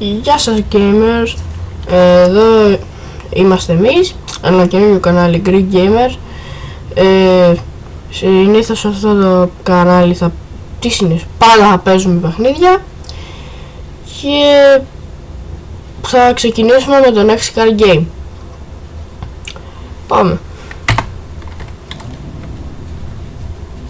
Γεια σας gamers, εδώ είμαστε εμείς, ένα καινούργιο κανάλι Greek Gamer. Συνήθως σε αυτό το κανάλι πάντα θα παίζουμε παιχνίδια και θα ξεκινήσουμε με το Next Car Game. Πάμε.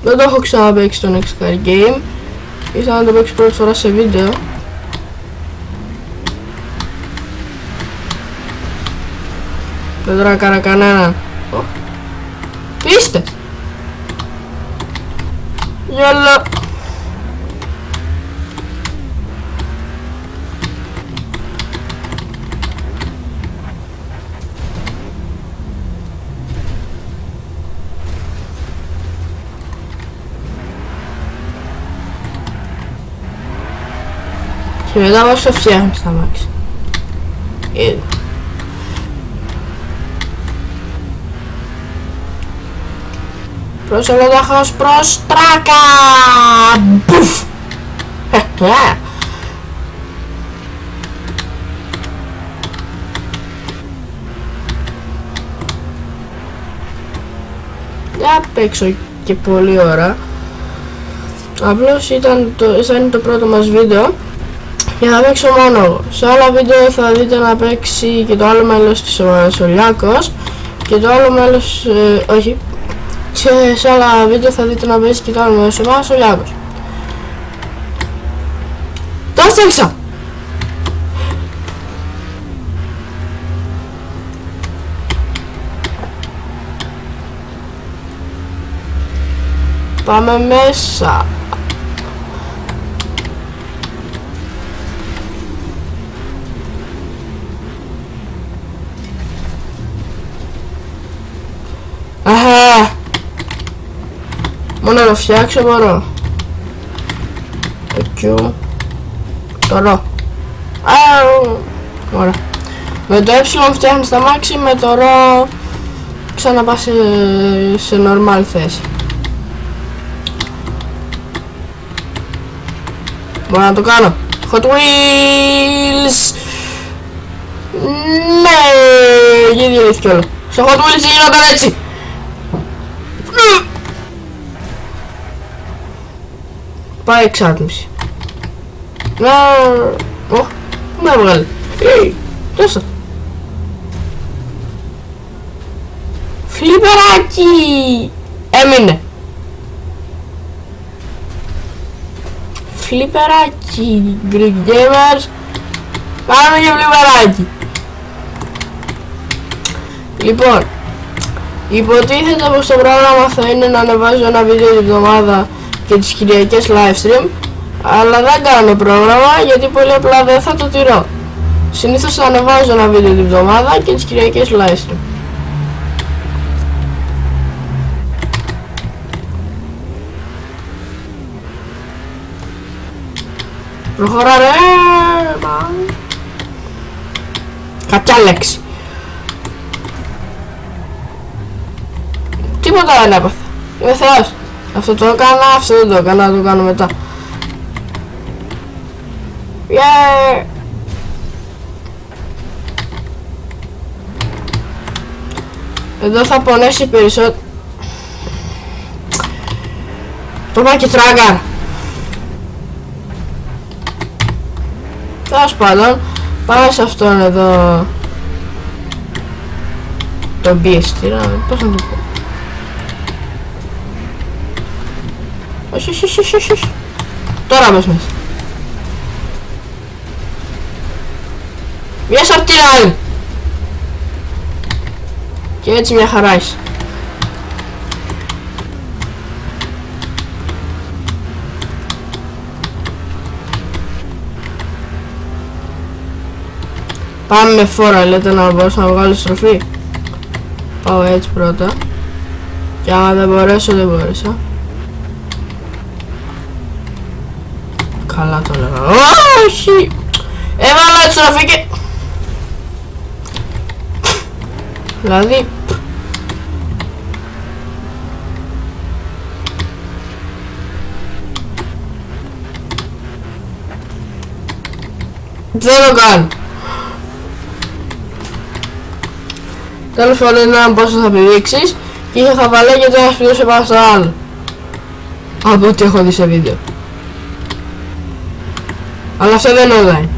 Δεν το έχω ξαναπαίξει το Next Car Game, ήθελα να το παίξω πρώτη φορά σε βίντεο. Δεν τώρα έκανα κανέναν. Είστε! Γεια. Και μετά μας το φτιάχνεις τα μάξι. Προς ολοδάχος προς τράκα! Μπουφ! Δεν παίξω και πολλή ώρα. Απλώς θα είναι το πρώτο μας βίντεο και θα παίξω μόνο εγώ. Σε άλλα βίντεο θα δείτε να παίξει και το άλλο μέλος της ομάδας ο Λιάκος και το άλλο μέλος, όχι. Και σε άλλα βίντεο θα δείτε να παίζει και το άλλο μέλος της ομάδας ο Λιάκος. Το στέξα! Πάμε μέσα. Αχα! Μόνο να το φτιάξω μπορώ. Εκεί. Τώρα. Ωραία. Με το ε φτιάχνεις τα μάξι, με το ρο ξαναπάς σε normal θέση. Μπορώ να το κάνω. Hot Wheels! Ναι! Γιατί διαλύθηκε όλο. Στο Hot Wheels γινόταν έτσι. Πάει εξάτμιση. Να... Πού με έβγαλε. Τόσο. Φλιπεράκι! Έμεινε. Φλιπεράκι. Greek Gamers. Πάμε για φλιπεράκι. Λοιπόν, υποτίθεται πως το πρόγραμμα θα είναι να ανεβάζω ένα βίντεο την εβδομάδα και τις Κυριακές live stream, αλλά δεν κάνω πρόγραμμα γιατί πολύ απλά δεν θα το τηρώ. Συνήθως θα ανεβάζω ένα βίντεο την εβδομάδα και τις Κυριακές live stream. Προχωρά ρε! Κάποια λέξη. Τίποτα δεν έπαθα. Είμαι θεός. Αυτό το έκανα, αυτό δεν το έκανα, το κάνω μετά. Yeah. Εδώ θα πονέσει περισσότερο. Το πάει και τράγκα. Τέλος πάντων, πάμε σε αυτόν εδώ. Το μπιεστήρα, πώς να το πω. Όχι. Τώρα μπες μέσα. Μια απ' την άλλη. Και έτσι μια χαρά είσαι. Πάμε με φόρα, λέτε να μπορέσω να βγάλω στροφή. Πάω έτσι πρώτα. Και άμα δεν μπορέσω, δεν μπόρεσα. Καλά το λέγα. Όχι! Έβαλα τη στροφή και... Δηλαδή... Δεν το κάνω. Τέλος πάντων ήταν πόσο θα πηδήξεις και είχε χαβαλέ και τώρα σπουδούσε πάνω στο άλλο. Από ό,τι έχω δει σε βίντεο. Αλλά αυτό δεν είναι online.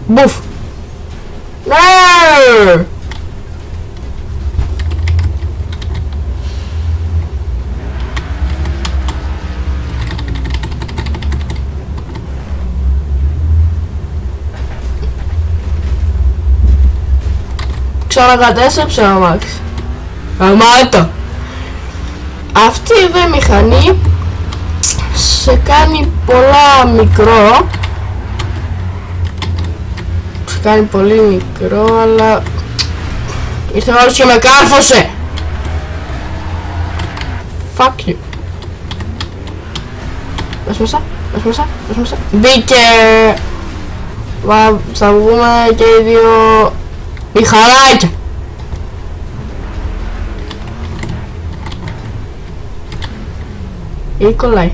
Μπουφ. Ναι! Ξανακατέστρεψε ο Μάξ. Αμάτω. Αυτή εδώ η μηχανή σε κάνει πολλά μικρό. Σε κάνει πολύ μικρό, αλλά ήρθε ο άλλος και με κάρφωσε. Fuck you. Μπες μέσα, μπες μέσα, μπες μέσα. Μπήκε. Θα βγούμε και οι δύο μηχανάκια. Ή κολλάει.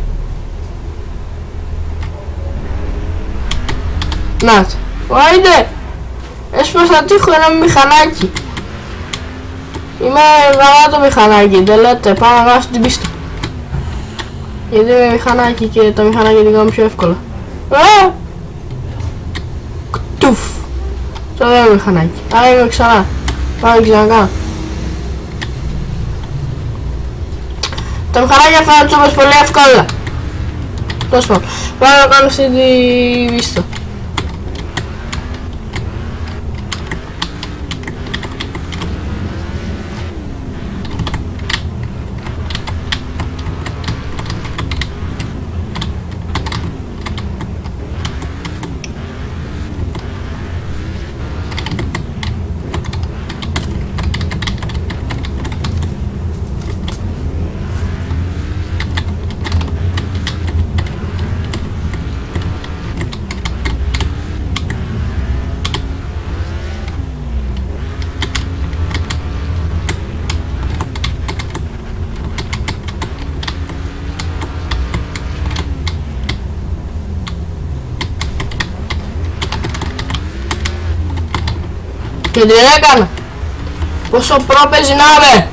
Να το. Άιντε! Έσπασα τείχο ένα μηχανάκι. Είμαι γαμάτο μηχανάκι, δεν λέτε, πάω να γράψω την πίστα. Γιατί είμαι μηχανάκι και τα μηχανάκια την κάνουν πιο εύκολα. Κτουφ! Τώρα δεν είμαι μηχανάκι, άρα είμαι ξανά. Πάω να ξανακάνω. Τα μηχανάκια θα τους όπως πολύ εύκολα. Τόσο πάνω. Πάω να κάνω αυτή τη πίστα. Και τι έκανα. Πόσο προ παίζει να είμαι.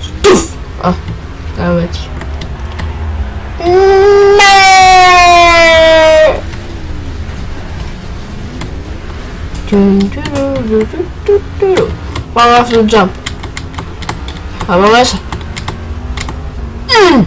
Στουφ. Α, κάνω έτσι. Ναι. Πάμε αυτό το jump. Πάμε μέσα. Ναι.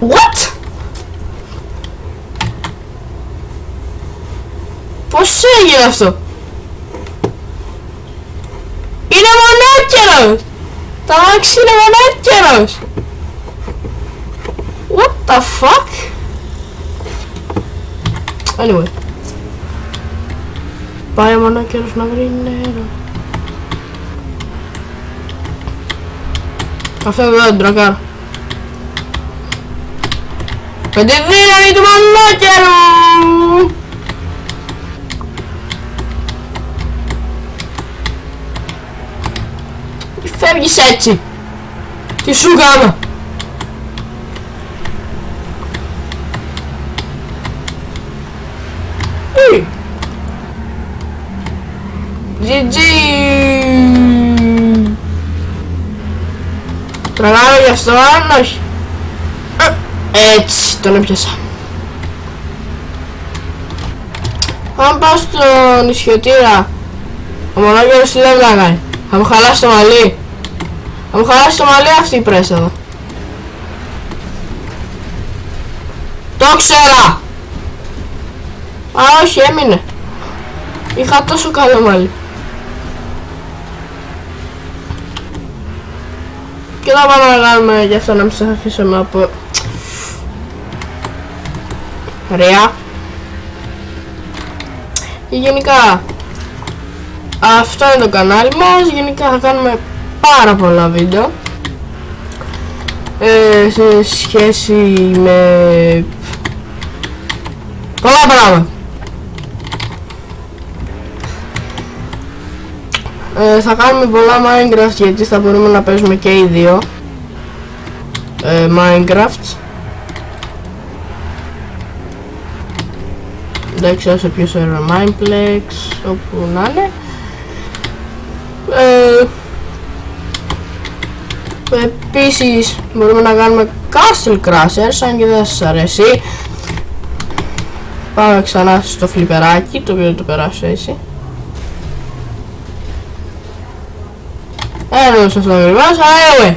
What? Πώς έγινε αυτό? Είναι μονάκερος! Τα μάξι είναι μονάκερος! What the fuck? Anyway. Πάει ο μονάκερος να βρει νερό. Αυτό εδώ δεν τρακάρω. Με τη δύναμη του μονόκερου! Μη φεύγεις έτσι! Τι σου κάνω! GG! Τραβάω γι' αυτό, αν όχι! Έτσι, τον έπιασα. Αν πάω στο νησιωτήρα, ο μονόγερος τι λέει να κάνει? Θα μου χαλάσει το μαλλί. Θα μου χαλάσει το μαλλί αυτή η πρέσα εδώ. Το ξέρα! Α, όχι, έμεινε. Είχα τόσο καλό μαλλί. Και θα πάμε να κάνουμε γι' αυτό να μην σας αφήσουμε από... Ωραία. Και γενικά αυτό είναι το κανάλι μας. Γενικά θα κάνουμε πάρα πολλά βίντεο σε σχέση με πολλά πράγματα. Θα κάνουμε πολλά Minecraft γιατί θα μπορούμε να παίζουμε και οι δύο Minecraft. Δεν ξέρω σε ποιο server, Mineplex, όπου να είναι. Επίσης μπορούμε να κάνουμε Castle Crashers, αν και δεν σας αρέσει. Πάμε ξανά στο φλιπεράκι, το οποίο το περάσω έτσι. Ένος αυτό ακριβώς, αλλά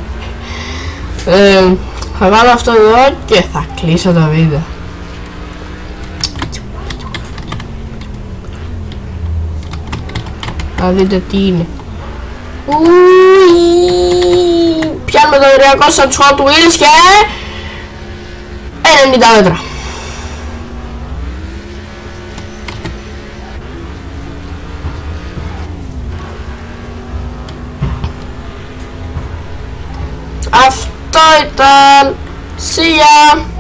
θα βάλω αυτό εδώ και θα κλείσω το βίντεο. Θα δείτε τι είναι. Πιάνουμε το 300 σαν τους Hot Wheels και 90 μέτρα. Αυτό ήταν. See ya!